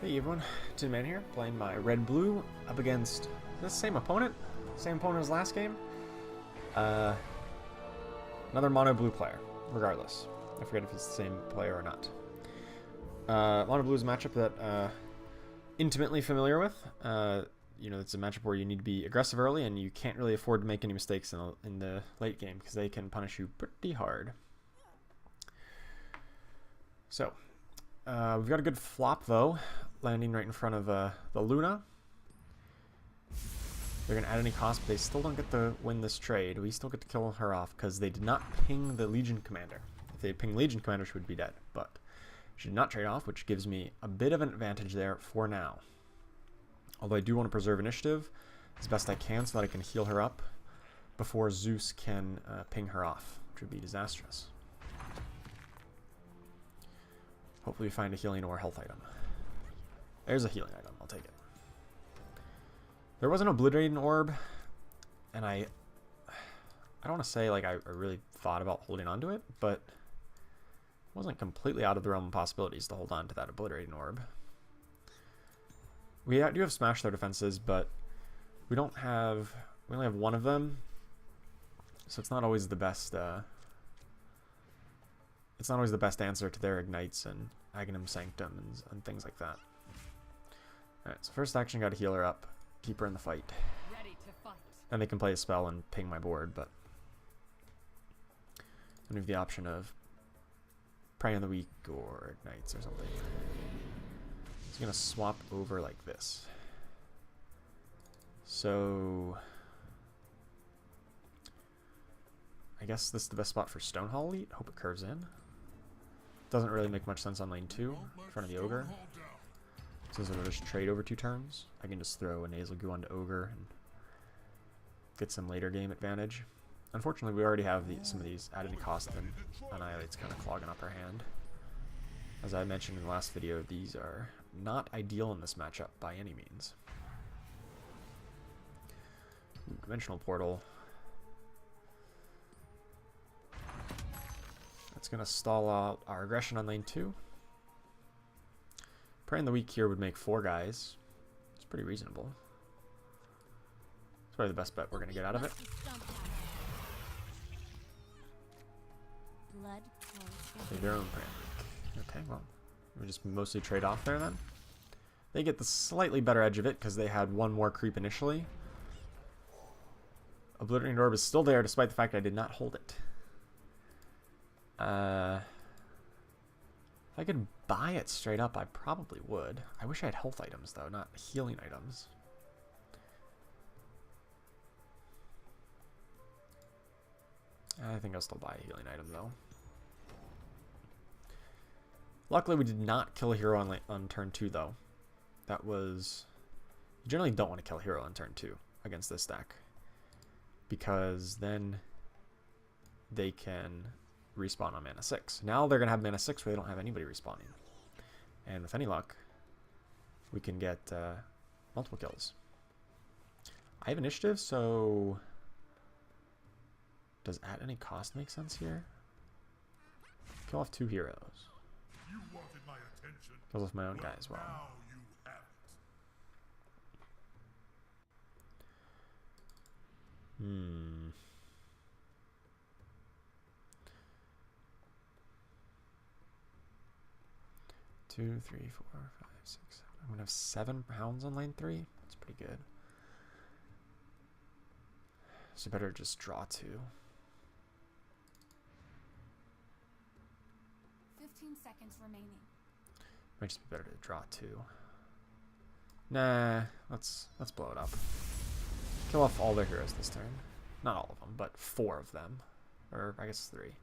Hey everyone, Tin Man here, playing my red-blue up against the same opponent as last game. Another mono-blue player, regardless. I forget if it's the same player or not. Mono-blue is a matchup that intimately familiar with. You know, it's a matchup where you need to be aggressive early, and you can't really afford to make any mistakes in the late game because they can punish you pretty hard. So, we've got a good flop though, landing right in front of the Luna. They're going to add any cost, but they still don't get to win this trade. We still get to kill her off because they did not ping the Legion Commander. If they ping Legion Commander, she would be dead, but she did not trade off, which gives me a bit of an advantage there for now. Although I do want to preserve initiative as best I can so that I can heal her up before Zeus can ping her off, which would be disastrous. Hopefully we find a healing or health item. There's a healing item. I'll take it. There was an obliterating orb, and I don't want to say like I really thought about holding on to it, but it wasn't completely out of the realm of possibilities to hold on to that obliterating orb. We do have smash their defenses, but we only have one of them, so it's not always the best. It's not always the best answer to their ignites and Aghanim Sanctum and things like that. Alright, so first action, got to heal her up, keep her in the fight. Ready to fight. And they can play a spell and ping my board, but I have the option of Prey on the Weak or Ignites or something. It's going to swap over like this. So I guess this is the best spot for Stonehall Elite. Hope it curves in. Doesn't really make much sense on lane 2 in front of the Ogre. Since we'll just trade over 2 turns, I can just throw a Nasal Goo onto Ogre and get some later game advantage. Unfortunately, we already have some of these added to cost, and Annihilate's kind of clogging up our hand. As I mentioned in the last video, these are not ideal in this matchup by any means. Ooh, Dimensional Portal. That's going to stall out our aggression on lane 2. Prey on the Weak here would make 4 guys. It's pretty reasonable. It's probably the best bet we're going to get out of it. Take their own Prey on the Weak. Okay, well, we just mostly trade off there then. They get the slightly better edge of it because they had 1 more creep initially. Obliterating Orb is still there despite the fact I did not hold it. If I could buy it straight up, I probably would. I wish I had health items, though, not healing items. I think I'll still buy a healing item, though. Luckily, we did not kill a hero on turn 2, though. That was... You generally don't want to kill a hero on turn 2 against this deck, because then they can respawn on mana 6. Now they're going to have mana 6 where they don't have anybody respawning. And with any luck, we can get multiple kills. I have initiative, so does at any cost make sense here? Kill off 2 heroes. You wanted my attention. Kills off my own guy as well. Now you have it. 2, 3, 4, 5, 6, 7. I'm gonna have 7 hounds on lane 3. That's pretty good. So better just draw 2. 15 seconds remaining. Might just be better to draw 2. Nah, let's blow it up. Kill off all their heroes this turn. Not all of them, but 4 of them, or I guess 3. And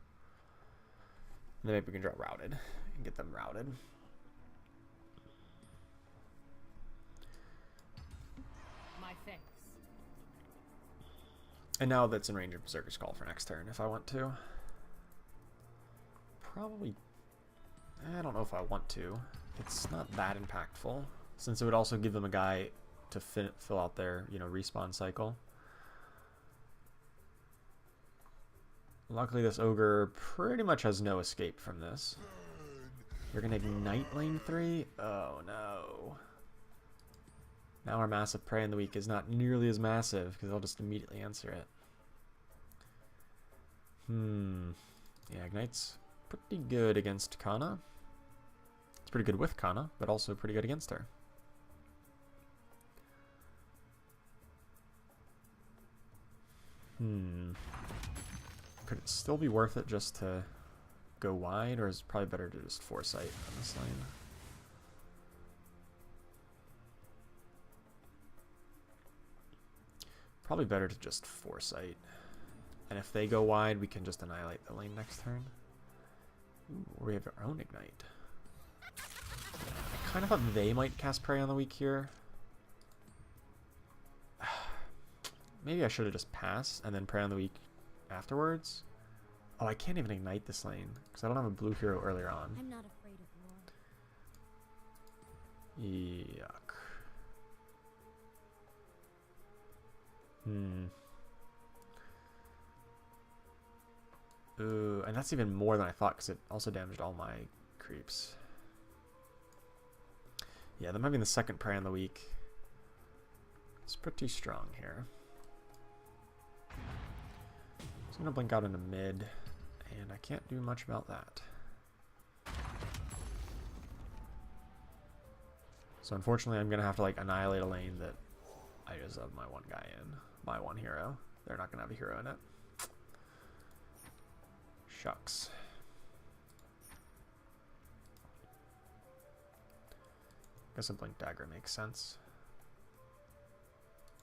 then maybe we can draw routed and get them routed. And now that's in range of Berserker's Call for next turn if I want to. Probably... I don't know if I want to. It's not that impactful, since it would also give them a guy to fill out their, respawn cycle. Luckily this Ogre pretty much has no escape from this. You're gonna ignite lane 3? Oh no. Now our massive prey in the week is not nearly as massive because I'll just immediately answer it. Yeah, Ignite's pretty good against Kana. It's pretty good with Kana, but also pretty good against her. Could it still be worth it just to go wide, or is it probably better to just foresight on this lane? Probably better to just foresight. And if they go wide, we can just annihilate the lane next turn. Ooh, or we have our own Ignite. I kind of thought they might cast Prey on the weak here. Maybe I should have just passed and then Prey on the weak afterwards. Oh, I can't even Ignite this lane because I don't have a blue hero earlier on. I'm not afraid of war. Yuck. Ooh, and that's even more than I thought because it also damaged all my creeps. Yeah, them having the second Prey on the week is pretty strong here. So I'm going to blink out into mid, and I can't do much about that. So unfortunately I'm going to have to like annihilate a lane that I just have my one guy in. My one hero. They're not going to have a hero in it. Shucks. Guess a blink dagger makes sense.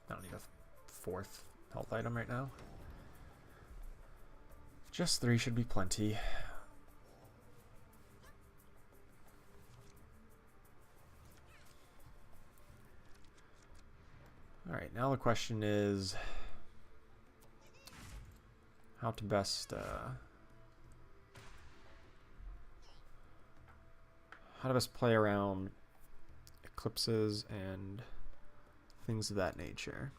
I don't need a fourth health item right now. Just 3 should be plenty. Alright, now the question is how to best play around eclipses and things of that nature.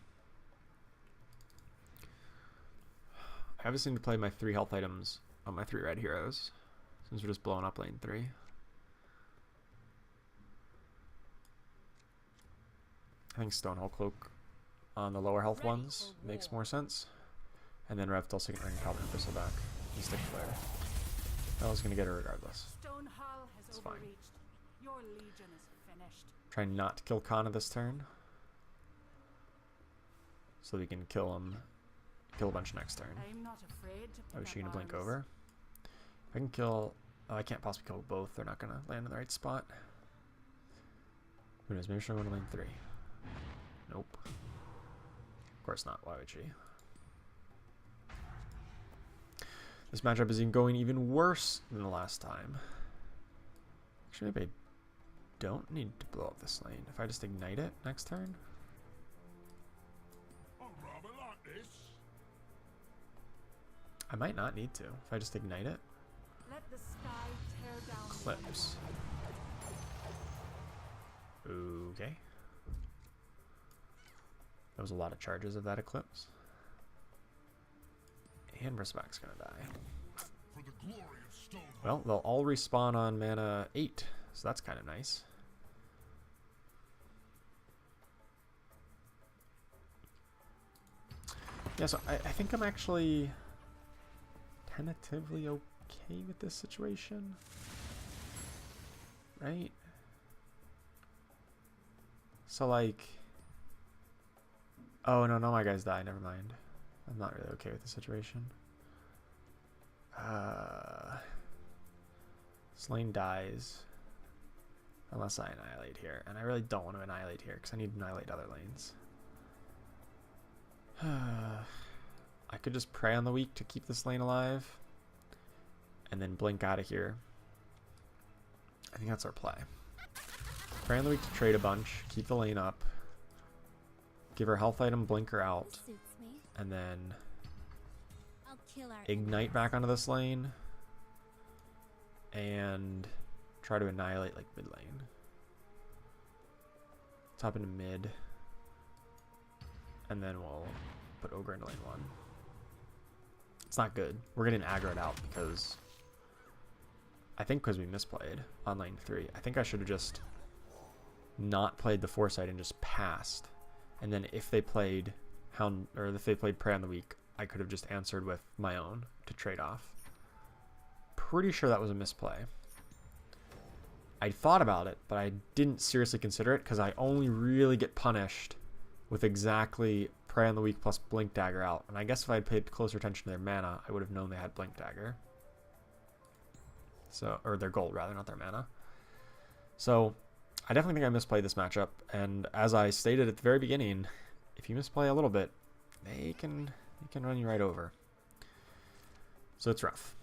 I obviously need to play my 3 health items on my 3 red heroes since we're just blowing up lane 3. I think Stonehull Cloak on the lower health ones makes more sense. And then Rev till second ring Paladin Bristleback and Stick Flare. I was going to get her regardless. Stonehull has It's fine. overreached. Your legion is finished. Try not to kill Kana this turn. So we can kill him. Kill a bunch next turn. I'm not afraid to Oh, is she pick going to up blink arms. over? I can kill... Oh, I can't possibly kill both. They're not going to land in the right spot. Who knows? Maybe she'll go to lane 3. Nope. Of course not. Why would she? This matchup is going even worse than the last time. Actually, maybe I don't need to blow up this lane. If I just ignite it next turn? A robber like this? I might not need to. If I just ignite it. Let the sky tear down. Eclipse. Okay. That was a lot of charges of that Eclipse. And Bristleback's gonna die. For the glory of Stonehull. Well, they'll all respawn on mana 8, so that's kind of nice. Yeah, so I think I'm actually tentatively okay with this situation. Right? So, like... Oh, no, my guys die. Never mind. I'm not really okay with the situation. This lane dies. Unless I annihilate here. And I really don't want to annihilate here because I need to annihilate other lanes. I could just pray on the weak to keep this lane alive. And then blink out of here. I think that's our play. Pray on the weak to trade a bunch. Keep the lane up. Give her health item, blink her out. Suits me. And then I'll kill our ignite back onto this lane. And try to annihilate like mid lane. Top into mid. And then we'll put Ogre into lane 1. It's not good. We're getting aggroed out because I think because we misplayed on lane 3. I think I should have just not played the Foresight and just passed. And then if they played Hound, or if they played Prey on the Weak, I could have just answered with my own to trade off. Pretty sure that was a misplay. I thought about it, but I didn't seriously consider it because I only really get punished with exactly Prey on the Weak plus Blink Dagger out. And I guess if I had paid closer attention to their mana, I would have known they had Blink Dagger. So, or their gold rather, not their mana. So I definitely think I misplayed this matchup. And as I stated at the very beginning, if you misplay a little bit, they can run you right over. So it's rough.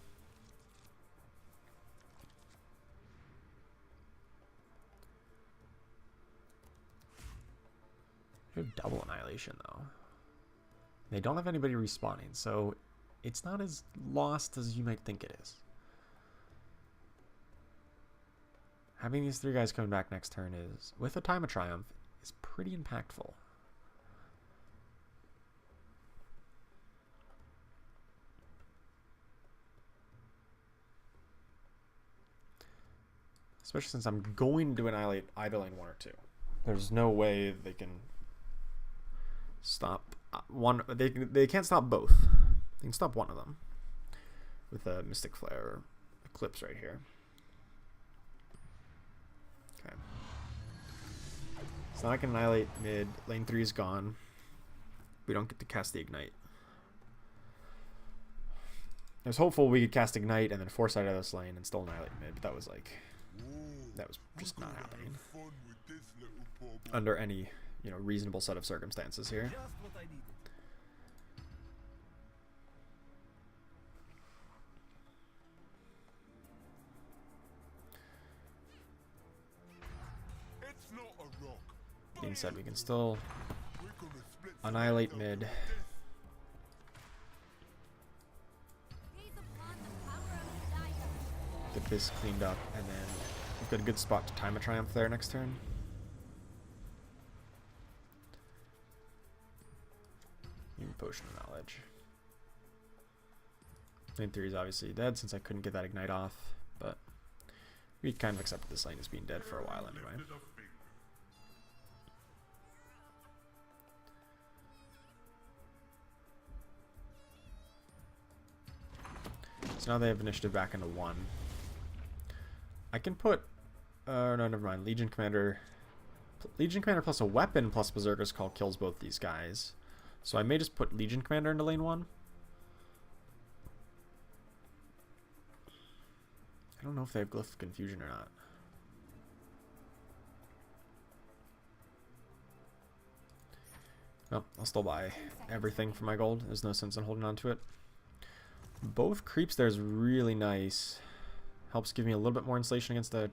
They have double annihilation though. They don't have anybody respawning, so it's not as lost as you might think it is. Having these 3 guys coming back next turn is, with a Time of Triumph, is pretty impactful. Especially since I'm going to annihilate either lane 1 or 2. There's no way they can stop one. They can't stop both. They can stop one of them with a Mystic Flare or Eclipse right here. Okay. So now I can annihilate mid. Lane 3 is gone. We don't get to cast the Ignite. I was hopeful we could cast Ignite and then Foresight out of this lane and still annihilate mid, but that was like, that was just not happening under any, you know, reasonable set of circumstances here. Being said, we can still annihilate mid. Get this cleaned up, and then we've got a good spot to Time of Triumph there next turn. Even Potion of Knowledge. Lane 3 is obviously dead since I couldn't get that Ignite off, but we kind of accepted this lane as being dead for a while anyway. So now they have initiative back into 1. I can put, no, never mind. Legion Commander plus a weapon plus Berserker's Call kills both these guys. So I may just put Legion Commander into lane 1. I don't know if they have Glyph of Confusion or not. Well, I'll still buy everything for my gold. There's no sense in holding on to it. Both creeps there is really nice. Helps give me a little bit more insulation against an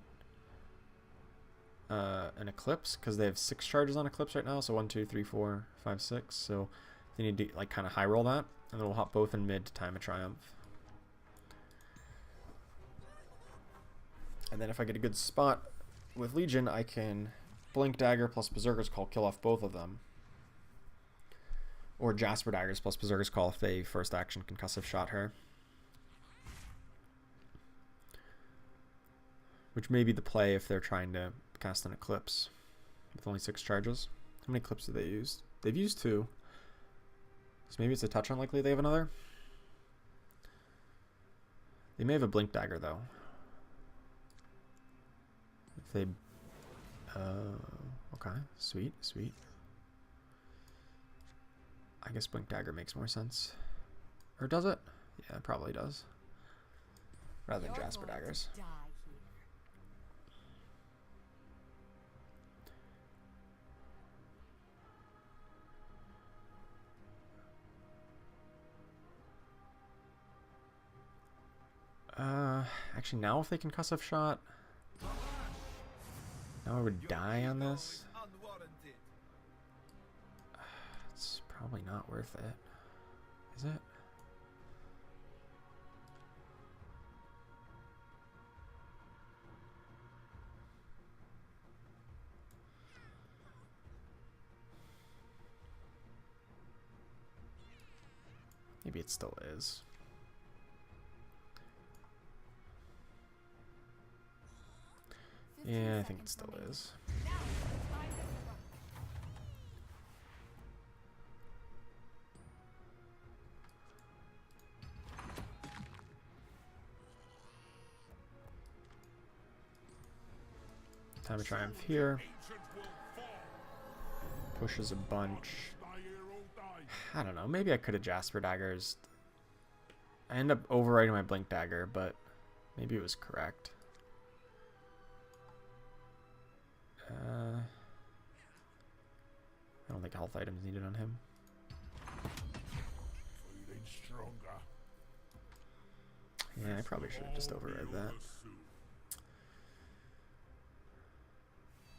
Eclipse, because they have 6 charges on Eclipse right now. So 1, 2, 3, 4, 5, 6. So they need to like kind of high roll that, and then we'll hop both in mid to Time of Triumph. And then if I get a good spot with Legion, I can Blink Dagger plus Berserker's Call kill off both of them. Or Jasper Daggers plus Berserker's Call if they first action Concussive Shot her. Which may be the play if they're trying to cast an Eclipse with only 6 charges. How many Eclipses did they use? They've used 2. So maybe it's a touch unlikely they have another. They may have a Blink Dagger though. If they... okay, sweet, sweet. I guess Blink Dagger makes more sense. Or does it? Yeah, it probably does. Rather than Jasper Daggers. Actually now if they Concussive Shot, now I would die on this. It's probably not worth it. Is it? Maybe it still is. Yeah, I think it still is. Time of Triumph here. Pushes a bunch. I don't know. Maybe I could have Jasper Daggers. I end up overriding my Blink Dagger, but maybe it was correct. I don't think health items needed on him. Feeling stronger. Yeah, I probably should have just override that.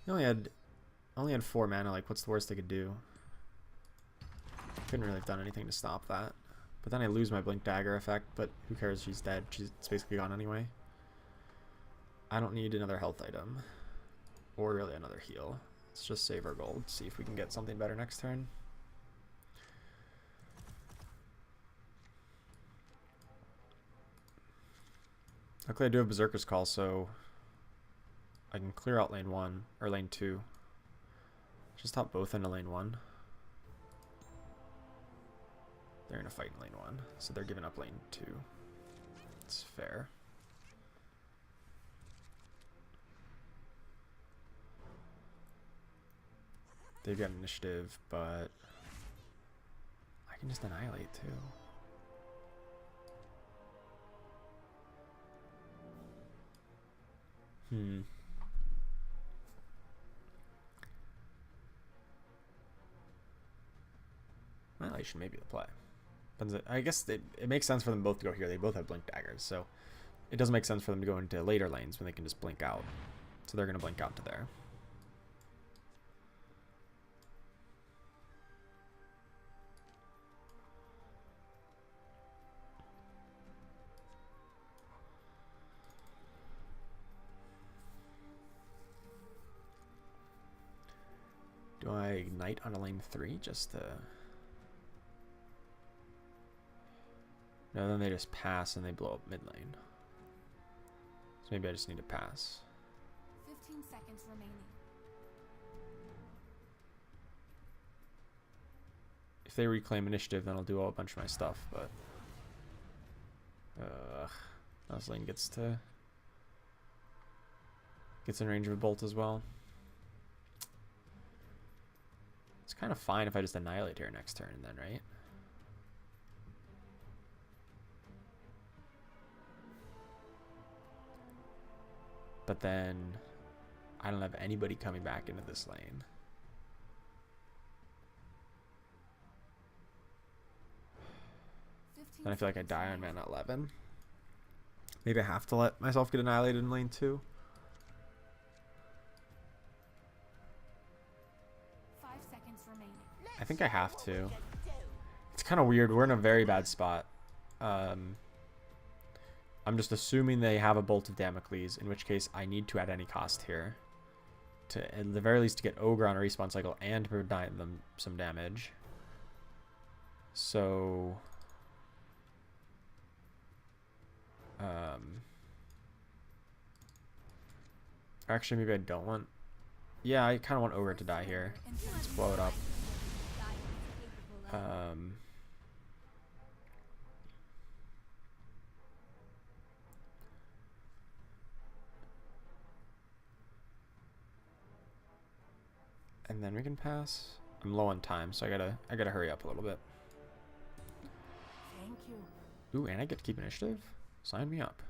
He only had 4 mana. Like, what's the worst they could do? Couldn't really have done anything to stop that. But then I lose my Blink Dagger effect. But who cares? She's dead. It's basically gone anyway. I don't need another health item, or really another heal. Let's just save our gold. See if we can get something better next turn. Luckily, I do have Berserker's Call, so I can clear out lane 1 or lane 2. Just top both into lane 1. They're gonna fight in lane 1, so they're giving up lane 2. It's fair. They've got initiative, but I can just annihilate too. Annihilation may be the play. I guess it makes sense for them both to go here. They both have Blink Daggers, so it doesn't make sense for them to go into later lanes when they can just blink out. So they're going to blink out to there. Do I ignite on a lane 3 just to... No, then they just pass and they blow up mid lane. So maybe I just need to pass. 15 seconds remaining. If they reclaim initiative, then I'll do a bunch of my stuff, but... This lane gets in range of a bolt as well. It's kind of fine if I just annihilate here next turn then, right? But then I don't have anybody coming back into this lane. Then I feel like I die on mana 11. Maybe I have to let myself get annihilated in lane 2. 5 seconds remaining. I think I have to. It's kind of weird. We're in a very bad spot. I'm just assuming they have a Bolt of Damocles, in which case I need to at any cost here to, at the very least, to get Ogre on a respawn cycle and to provide them some damage. So... actually, maybe I don't want... Yeah, I kind of want Ogre to die here. Let's blow it up. And then we can pass. I'm low on time, so I gotta hurry up a little bit. Thank you. Ooh, and I get to keep initiative? Sign me up.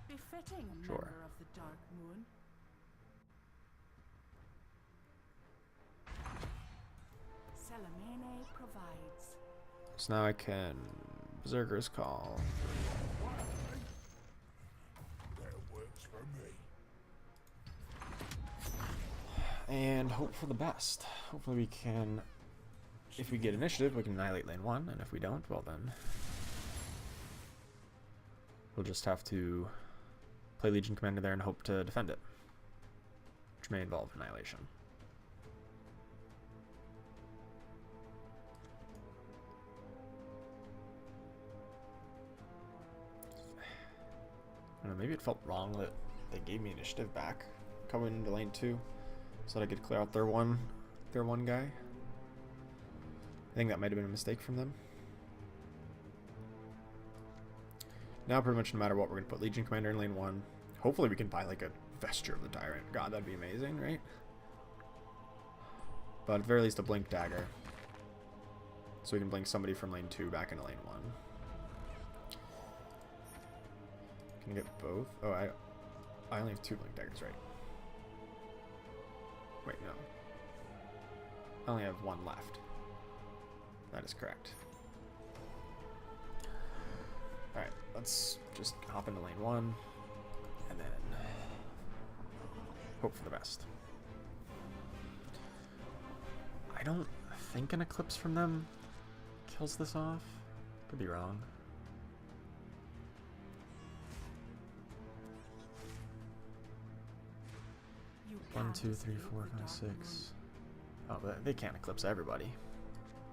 Befitting a Sure. member of the Dark Moon. Salamene provides. So now I can Berserker's Call. That works for me. And hope for the best. Hopefully we can, if we get initiative, we can annihilate lane 1, and if we don't, well then we'll just have to play Legion Commander there and hope to defend it, which may involve annihilation. I don't know, maybe it felt wrong that they gave me initiative back coming into lane 2 so that I could clear out their one guy. I think that might have been a mistake from them. Now pretty much no matter what, we're going to put Legion Commander in lane 1. Hopefully we can buy like a Vesture of the Tyrant. God, that'd be amazing, right? But at the very least a Blink Dagger. So we can blink somebody from lane 2 back into lane 1. Can I get both? Oh, I only have 2 Blink Daggers, right? Wait, no. I only have 1 left. That is correct. Alright, let's just hop into lane 1 and then hope for the best. I don't think an Eclipse from them kills this off. Could be wrong. You 1, have 2, 3, escaped 4, the 5, Dark 6. Oh, but they can't Eclipse everybody.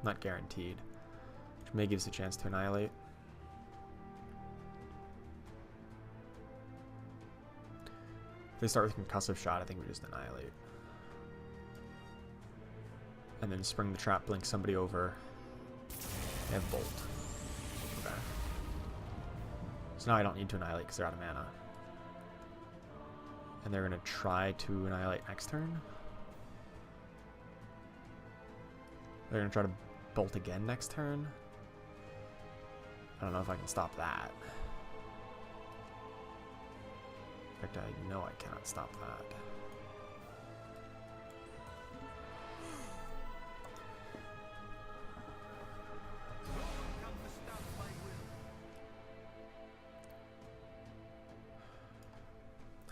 Not guaranteed. Which may give us a chance to annihilate. If they start with Concussive Shot, I think we just annihilate. And then Spring the Trap, blink somebody over, and Bolt. Okay. So now I don't need to annihilate because they're out of mana. And they're going to try to annihilate next turn. They're going to try to Bolt again next turn. I don't know if I can stop that. In fact, I know I cannot stop that.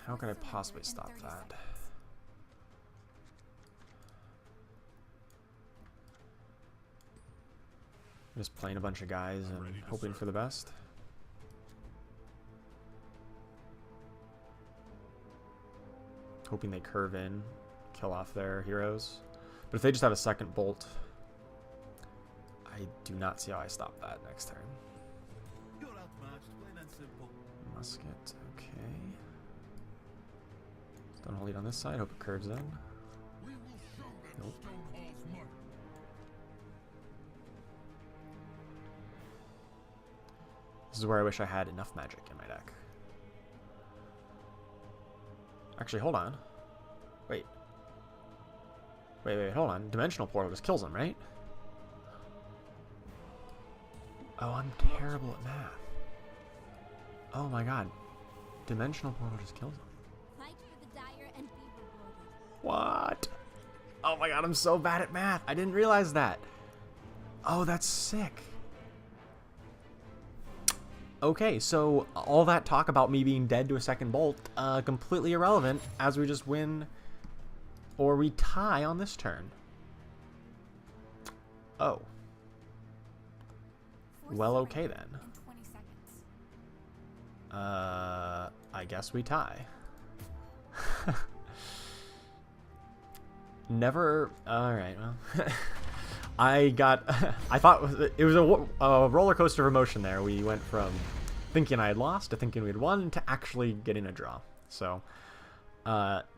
How can I possibly stop that? Just playing a bunch of guys and hoping for the best. Hoping they curve in, kill off their heroes. But if they just have a second bolt, I do not see how I stop that next turn. You're outmatched, plain and simple. Musket, okay. Don't hold it on this side, hope it curves in. We will show them Nope. Stonehall's might. This is where I wish I had enough magic in my deck. Actually, hold on. Wait. Wait, hold on. Dimensional Portal just kills him, right? Oh, I'm terrible at math. Oh my god. Dimensional Portal just kills him. Fight for the dire and be rewarded. What? Oh my god, I'm so bad at math. I didn't realize that. Oh, that's sick. Okay, so all that talk about me being dead to a second bolt, completely irrelevant as we just win or we tie on this turn. Oh. Well, okay then. In 20 seconds. I guess we tie. Never. Alright, well. I thought it was a roller coaster of emotion there. We went from thinking I had lost to thinking we had won to actually getting a draw. So,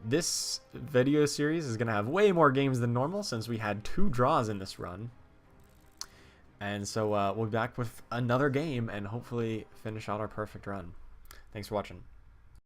this video series is going to have way more games than normal since we had 2 draws in this run. And so we'll be back with another game and hopefully finish out our perfect run. Thanks for watching.